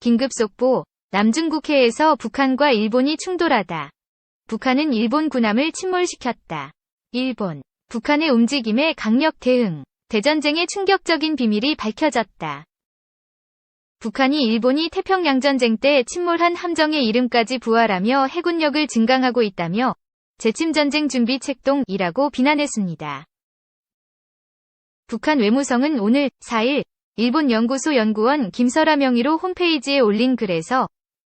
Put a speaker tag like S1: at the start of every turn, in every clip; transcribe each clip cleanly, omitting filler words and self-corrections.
S1: 긴급 속보, 남중국해에서 북한과 일본이 충돌하다. 북한은 일본 군함을 침몰시켰다. 일본, 북한의 움직임에 강력 대응, 대전쟁의 충격적인 비밀이 밝혀졌다. 북한이 일본이 태평양전쟁 때 침몰한 함정의 이름까지 부활하며 해군력을 증강하고 있다며 재침전쟁 준비 책동이라고 비난했습니다. 북한 외무성은 오늘 4일 일본 연구소 연구원 김설아 명의로 홈페이지에 올린 글에서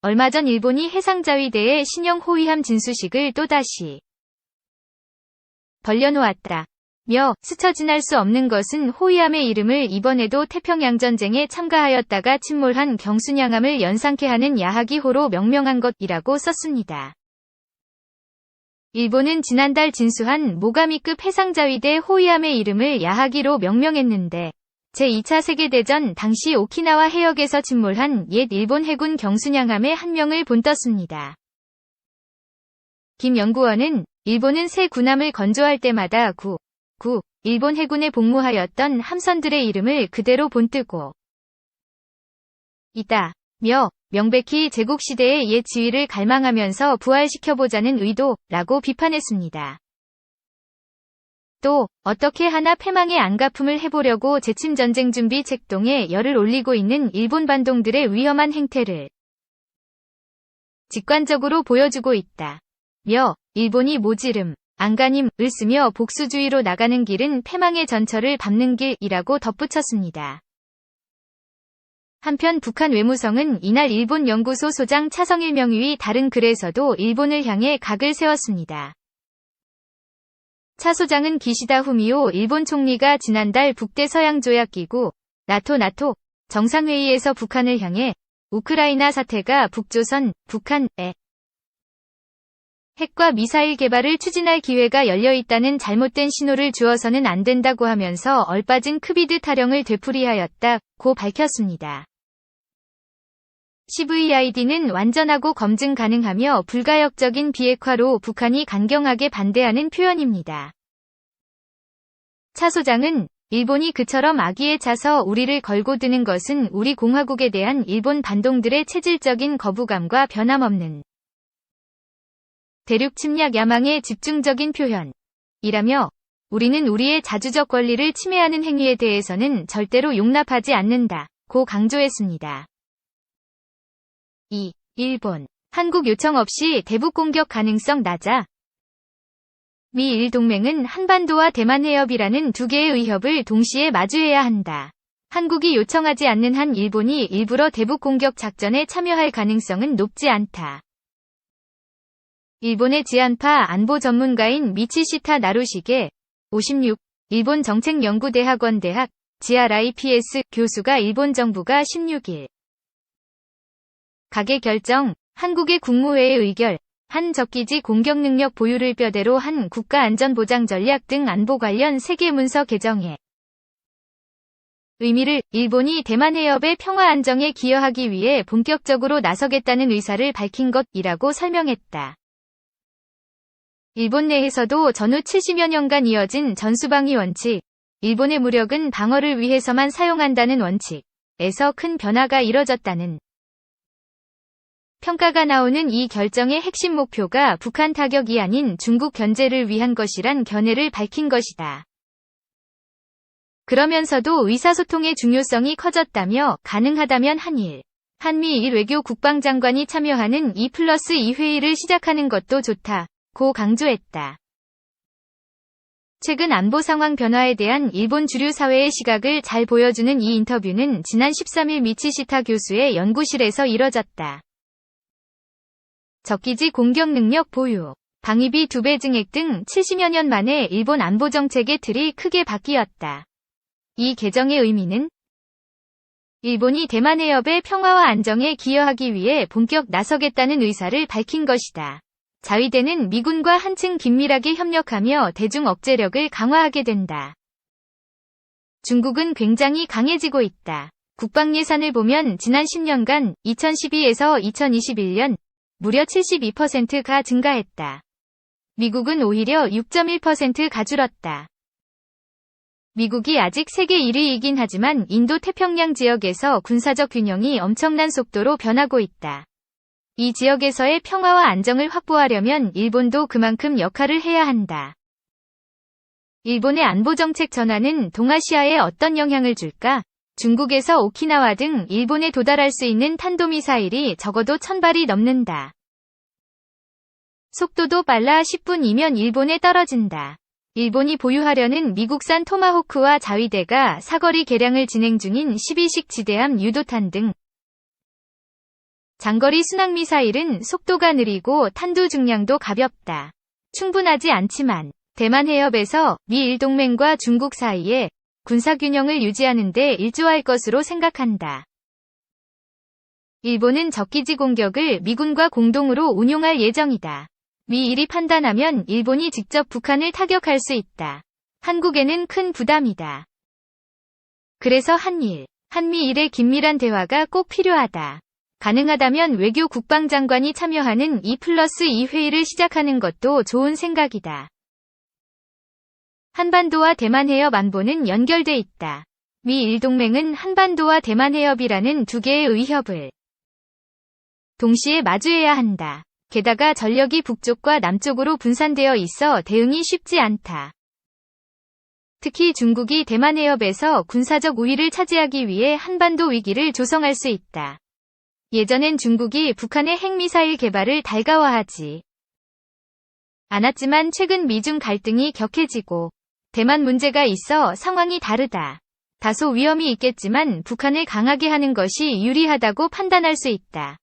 S1: 얼마 전 일본이 해상자위대의 신형 호위함 진수식을 또다시 벌려놓았다. 며 스쳐 지날 수 없는 것은 호위함의 이름을 이번에도 태평양전쟁에 참가하였다가 침몰한 경순양함을 연상케 하는 야하기호로 명명한 것이라고 썼습니다. 일본은 지난달 진수한 모가미급 해상자위대 호위함의 이름을 야하기로 명명했는데 제2차 세계대전 당시 오키나와 해역에서 침몰한 옛 일본 해군 경순양함의 한 명을 본떴습니다. 김 연구원은 일본은 새 군함을 건조할 때마다 일본 해군에 복무하였던 함선들의 이름을 그대로 본뜨고 있다. 며 명백히 제국시대의 옛 지위를 갈망하면서 부활시켜보자는 의도라고 비판했습니다. 또 어떻게 하나 패망의 안가품을 해보려고 재침전쟁 준비 책동에 열을 올리고 있는 일본 반동들의 위험한 행태를 직관적으로 보여주고 있다. 며 일본이 모지름, 안간힘을 쓰며 복수주의로 나가는 길은 패망의 전철을 밟는 길이라고 덧붙였습니다. 한편 북한 외무성은 이날 일본 연구소 소장 차성일 명의의 다른 글에서도 일본을 향해 각을 세웠습니다. 차 소장은 기시다 후미오 일본 총리가 지난달 북대서양조약기구 나토 정상회의에서 북한을 향해 우크라이나 사태가 북조선, 북한의 핵과 미사일 개발을 추진할 기회가 열려있다는 잘못된 신호를 주어서는 안 된다고 하면서 얼빠진 크비드 타령을 되풀이하였다고 밝혔습니다. CVID는 완전하고 검증 가능하며 불가역적인 비핵화로 북한이 강경하게 반대하는 표현입니다. 차 소장은 일본이 그처럼 악의에 차서 우리를 걸고 드는 것은 우리 공화국에 대한 일본 반동들의 체질적인 거부감과 변함없는 대륙 침략 야망의 집중적인 표현이라며 우리는 우리의 자주적 권리를 침해하는 행위에 대해서는 절대로 용납하지 않는다고 강조했습니다. 2. 일본, 한국 요청 없이 대북 공격 가능성 낮아. 미일 동맹은 한반도와 대만 해협이라는 두 개의 위협을 동시에 마주해야 한다. 한국이 요청하지 않는 한 일본이 일부러 대북 공격 작전에 참여할 가능성은 높지 않다. 일본의 지안파 안보 전문가인 미치시타 나루시게 56, 일본 정책연구대학원 대학 GRIPS 교수가 일본 정부가 16일 각의 결정, 한국의 국무회의 의결, 한 적기지 공격 능력 보유를 뼈대로 한 국가안전보장 전략 등 안보 관련 세계 문서 개정에 의미를 일본이 대만 해협의 평화 안정에 기여하기 위해 본격적으로 나서겠다는 의사를 밝힌 것이라고 설명했다. 일본 내에서도 전후 70여 년간 이어진 전수방위 원칙, 일본의 무력은 방어를 위해서만 사용한다는 원칙에서 큰 변화가 이뤄졌다는 평가가 나오는 이 결정의 핵심 목표가 북한 타격이 아닌 중국 견제를 위한 것이란 견해를 밝힌 것이다. 그러면서도 의사소통의 중요성이 커졌다며 가능하다면 한미일 외교 국방장관이 참여하는 2+2 회의를 시작하는 것도 좋다고 강조했다. 최근 안보 상황 변화에 대한 일본 주류 사회의 시각을 잘 보여주는 이 인터뷰는 지난 13일 미치시타 교수의 연구실에서 이뤄졌다. 적기지 공격 능력 보유, 방위비 2배 증액 등 70여 년 만에 일본 안보 정책의 틀이 크게 바뀌었다. 이 개정의 의미는 일본이 대만 해협의 평화와 안정에 기여하기 위해 본격 나서겠다는 의사를 밝힌 것이다. 자위대는 미군과 한층 긴밀하게 협력하며 대중 억제력을 강화하게 된다. 중국은 굉장히 강해지고 있다. 국방 예산을 보면 지난 10년간 2012에서 2021년 무려 72%가 증가했다. 미국은 오히려 6.1%가 줄었다. 미국이 아직 세계 1위이긴 하지만 인도 태평양 지역에서 군사적 균형이 엄청난 속도로 변하고 있다. 이 지역에서의 평화와 안정을 확보하려면 일본도 그만큼 역할을 해야 한다. 일본의 안보정책 전환은 동아시아에 어떤 영향을 줄까? 중국에서 오키나와 등 일본에 도달할 수 있는 탄도미사일이 적어도 1000발이 넘는다. 속도도 빨라 10분이면 일본에 떨어진다. 일본이 보유하려는 미국산 토마호크와 자위대가 사거리 개량을 진행 중인 12식 지대함 유도탄 등 장거리 순항미사일은 속도가 느리고 탄두 중량도 가볍다. 충분하지 않지만 대만 해협에서 미일 동맹과 중국 사이에 군사균형을 유지하는 데 일조할 것으로 생각한다. 일본은 적기지 공격을 미군과 공동으로 운용할 예정이다. 미일이 판단하면 일본이 직접 북한을 타격할 수 있다. 한국에는 큰 부담이다. 그래서 한미일의 긴밀한 대화가 꼭 필요하다. 가능하다면 외교 국방장관이 참여하는 2+2 회의를 시작하는 것도 좋은 생각이다. 한반도와 대만 해협 안보는 연결돼 있다. 미일 동맹은 한반도와 대만 해협이라는 두 개의 의협을 동시에 마주해야 한다. 게다가 전력이 북쪽과 남쪽으로 분산되어 있어 대응이 쉽지 않다. 특히 중국이 대만 해협에서 군사적 우위를 차지하기 위해 한반도 위기를 조성할 수 있다. 예전엔 중국이 북한의 핵미사일 개발을 달가워하지 않았지만 최근 미중 갈등이 격해지고 대만 문제가 있어 상황이 다르다. 다소 위험이 있겠지만 북한을 강하게 하는 것이 유리하다고 판단할 수 있다.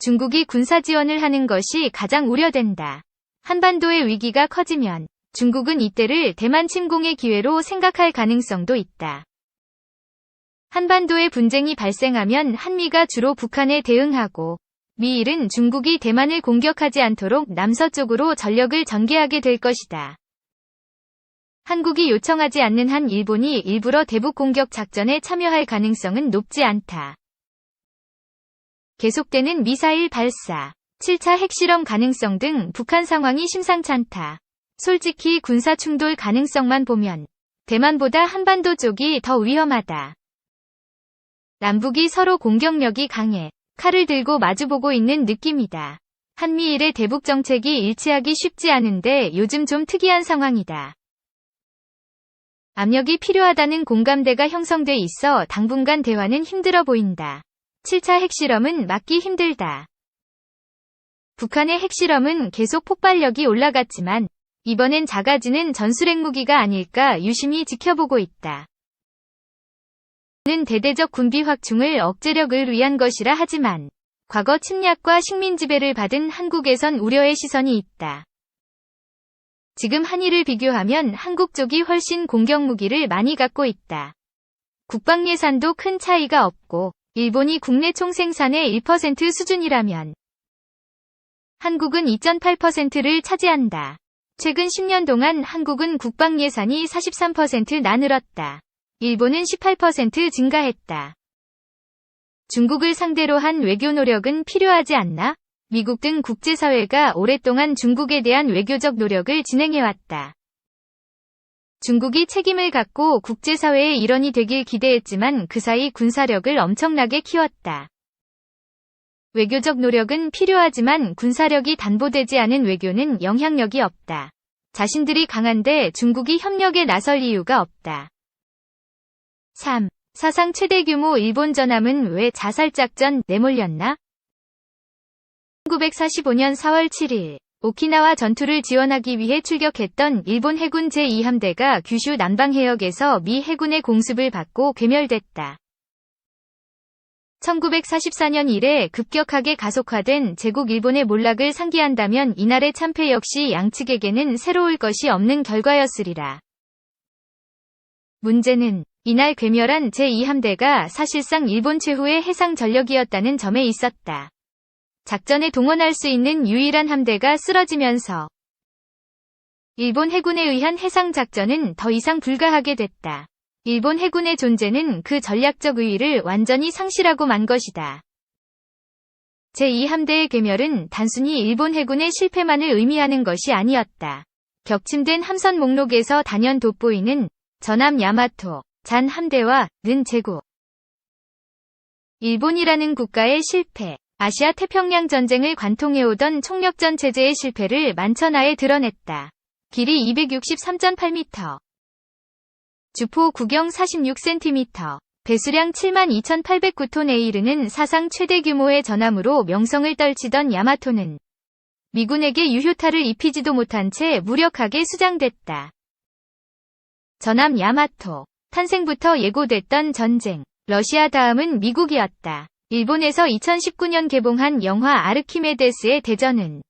S1: 중국이 군사 지원을 하는 것이 가장 우려된다. 한반도의 위기가 커지면 중국은 이때를 대만 침공의 기회로 생각할 가능성도 있다. 한반도의 분쟁이 발생하면 한미가 주로 북한에 대응하고 미일은 중국이 대만을 공격하지 않도록 남서쪽으로 전력을 전개하게 될 것이다. 한국이 요청하지 않는 한 일본이 일부러 대북 공격 작전에 참여할 가능성은 높지 않다. 계속되는 미사일 발사, 7차 핵실험 가능성 등 북한 상황이 심상찮다. 솔직히 군사 충돌 가능성만 보면 대만보다 한반도 쪽이 더 위험하다. 남북이 서로 공격력이 강해 칼을 들고 마주보고 있는 느낌이다. 한미일의 대북 정책이 일치하기 쉽지 않은데 요즘 좀 특이한 상황이다. 압력이 필요하다는 공감대가 형성돼 있어 당분간 대화는 힘들어 보인다. 7차 핵실험은 막기 힘들다. 북한의 핵실험은 계속 폭발력이 올라갔지만 이번엔 작아지는 전술핵무기가 아닐까 유심히 지켜보고 있다. 는 대대적 군비 확충을 억제력을 위한 것이라 하지만 과거 침략과 식민 지배를 받은 한국에선 우려의 시선이 있다. 지금 한일을 비교하면 한국 쪽이 훨씬 공격무기를 많이 갖고 있다. 국방 예산도 큰 차이가 없고 일본이 국내 총생산의 1% 수준이라면 한국은 2.8%를 차지한다. 최근 10년 동안 한국은 국방 예산이 43%나 늘었다. 일본은 18% 증가했다. 중국을 상대로 한 외교 노력은 필요하지 않나? 미국 등 국제사회가 오랫동안 중국에 대한 외교적 노력을 진행해왔다. 중국이 책임을 갖고 국제사회의 일원이 되길 기대했지만 그 사이 군사력을 엄청나게 키웠다. 외교적 노력은 필요하지만 군사력이 담보되지 않은 외교는 영향력이 없다. 자신들이 강한데 중국이 협력에 나설 이유가 없다. 3. 사상 최대 규모 일본 전함은 왜 자살작전 내몰렸나? 1945년 4월 7일 오키나와 전투를 지원하기 위해 출격했던 일본 해군 제2함대가 규슈 남방해역에서 미 해군의 공습을 받고 괴멸됐다. 1944년 이래 급격하게 가속화된 제국 일본의 몰락을 상기한다면 이날의 참패 역시 양측에게는 새로울 것이 없는 결과였으리라. 문제는 이날 괴멸한 제2함대가 사실상 일본 최후의 해상 전력이었다는 점에 있었다. 작전에 동원할 수 있는 유일한 함대가 쓰러지면서 일본 해군에 의한 해상 작전은 더 이상 불가하게 됐다. 일본 해군의 존재는 그 전략적 의의를 완전히 상실하고 만 것이다. 제2함대의 괴멸은 단순히 일본 해군의 실패만을 의미하는 것이 아니었다. 격침된 함선 목록에서 단연 돋보이는 전함 야마토, 잔 함대와 는 제국. 일본이라는 국가의 실패, 아시아 태평양 전쟁을 관통해오던 총력전 체제의 실패를 만천하에 드러냈다. 길이 263.8m, 주포 구경 46cm, 배수량 72,809톤에 이르는 사상 최대 규모의 전함으로 명성을 떨치던 야마토는 미군에게 유효타를 입히지도 못한 채 무력하게 수장됐다. 전함 야마토, 탄생부터 예고됐던 전쟁. 러시아 다음은 미국이었다. 일본에서 2019년 개봉한 영화 아르키메데스의 대전은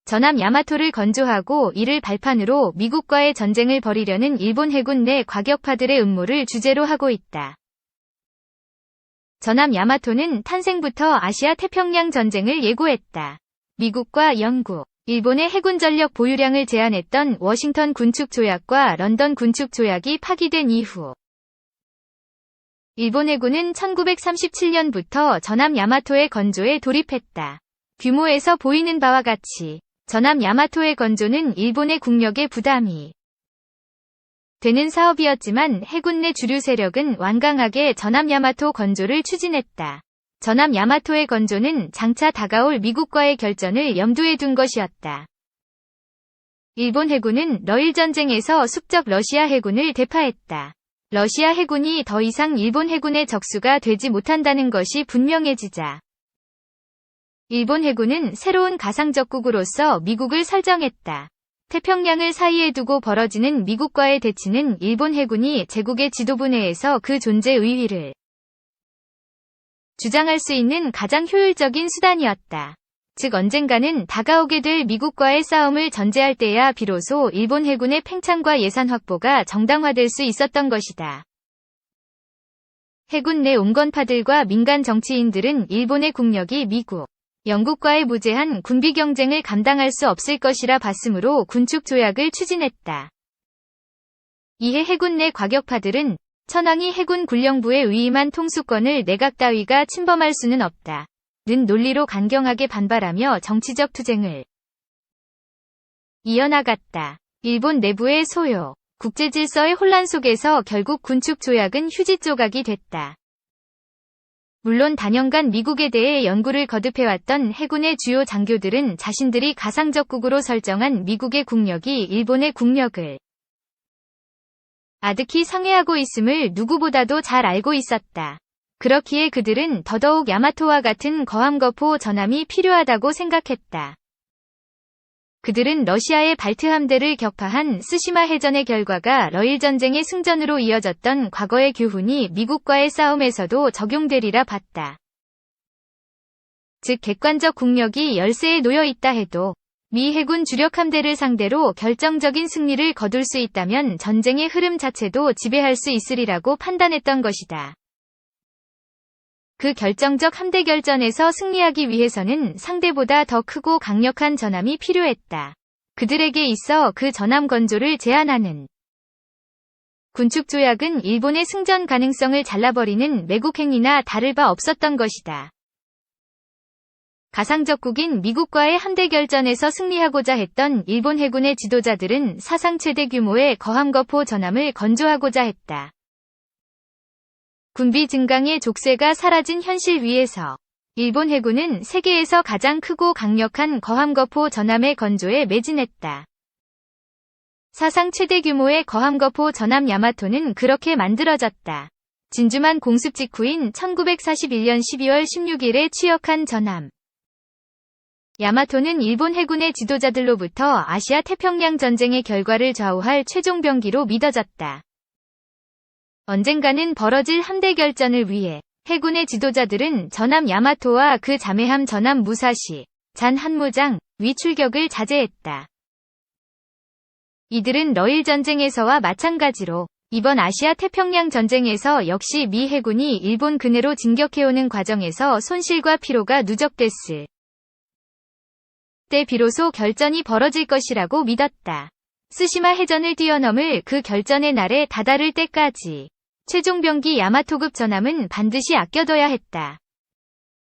S1: 전함 야마토를 건조하고 이를 발판으로 미국과의 전쟁을 벌이려는 일본 해군 내 과격파들의 음모를 주제로 하고 있다. 전함 야마토는 탄생부터 아시아 태평양 전쟁을 예고했다. 미국과 영국, 일본의 해군 전력 보유량을 제한했던 워싱턴 군축 조약과 런던 군축 조약이 파기된 이후 일본 해군은 1937년부터 전함 야마토의 건조에 돌입했다. 규모에서 보이는 바와 같이 전함 야마토의 건조는 일본의 국력에 부담이 되는 사업이었지만 해군 내 주류 세력은 완강하게 전함 야마토 건조를 추진했다. 전함 야마토의 건조는 장차 다가올 미국과의 결전을 염두에 둔 것이었다. 일본 해군은 러일 전쟁에서 숙적 러시아 해군을 대파했다. 러시아 해군이 더 이상 일본 해군의 적수가 되지 못한다는 것이 분명해지자 일본 해군은 새로운 가상적국으로서 미국을 설정했다. 태평양을 사이에 두고 벌어지는 미국과의 대치는 일본 해군이 제국의 지도부 내에서 그 존재 의위를 주장할 수 있는 가장 효율적인 수단이었다. 즉 언젠가는 다가오게 될 미국과의 싸움을 전제할 때야 비로소 일본 해군의 팽창과 예산 확보가 정당화될 수 있었던 것이다. 해군 내 온건파들과 민간 정치인들은 일본의 국력이 미국, 영국과의 무제한 군비 경쟁을 감당할 수 없을 것이라 봤으므로 군축 조약을 추진했다. 이에 해군 내 과격파들은 천황이 해군 군령부에 위임한 통수권을 내각 따위가 침범할 수는 없다. 는 논리로 강경하게 반발하며 정치적 투쟁을 이어나갔다. 일본 내부의 소요, 국제질서의 혼란 속에서 결국 군축 조약은 휴지 조각이 됐다. 물론 단연간 미국에 대해 연구를 거듭해왔던 해군의 주요 장교들은 자신들이 가상적국으로 설정한 미국의 국력이 일본의 국력을 아득히 상회하고 있음을 누구보다도 잘 알고 있었다. 그렇기에 그들은 더더욱 야마토와 같은 거함거포 전함이 필요하다고 생각했다. 그들은 러시아의 발트 함대를 격파한 스시마 해전의 결과가 러일 전쟁의 승전으로 이어졌던 과거의 교훈이 미국과의 싸움에서도 적용되리라 봤다. 즉 객관적 국력이 열세에 놓여 있다 해도 미 해군 주력 함대를 상대로 결정적인 승리를 거둘 수 있다면 전쟁의 흐름 자체도 지배할 수 있으리라고 판단했던 것이다. 그 결정적 함대 결전에서 승리하기 위해서는 상대보다 더 크고 강력한 전함이 필요했다. 그들에게 있어 그 전함 건조를 제한하는 군축 조약은 일본의 승전 가능성을 잘라버리는 매국 행위나 다를 바 없었던 것이다. 가상적국인 미국과의 함대 결전에서 승리하고자 했던 일본 해군의 지도자들은 사상 최대 규모의 거함거포 전함을 건조하고자 했다. 군비 증강의 족쇄가 사라진 현실 위에서 일본 해군은 세계에서 가장 크고 강력한 거함거포 전함의 건조에 매진했다. 사상 최대 규모의 거함거포 전함 야마토는 그렇게 만들어졌다. 진주만 공습 직후인 1941년 12월 16일에 취역한 전함 야마토는 일본 해군의 지도자들로부터 아시아 태평양 전쟁의 결과를 좌우할 최종 병기로 믿어졌다. 언젠가는 벌어질 함대 결전을 위해 해군의 지도자들은 전함 야마토와 그 자매함 전함 무사시, 잔 한무장, 위 출격을 자제했다. 이들은 러일 전쟁에서와 마찬가지로 이번 아시아 태평양 전쟁에서 역시 미 해군이 일본 근해로 진격해오는 과정에서 손실과 피로가 누적됐을 때 비로소 결전이 벌어질 것이라고 믿었다. 스시마 해전을 뛰어넘을 그 결전의 날에 다다를 때까지 최종 병기 야마토급 전함은 반드시 아껴둬야 했다.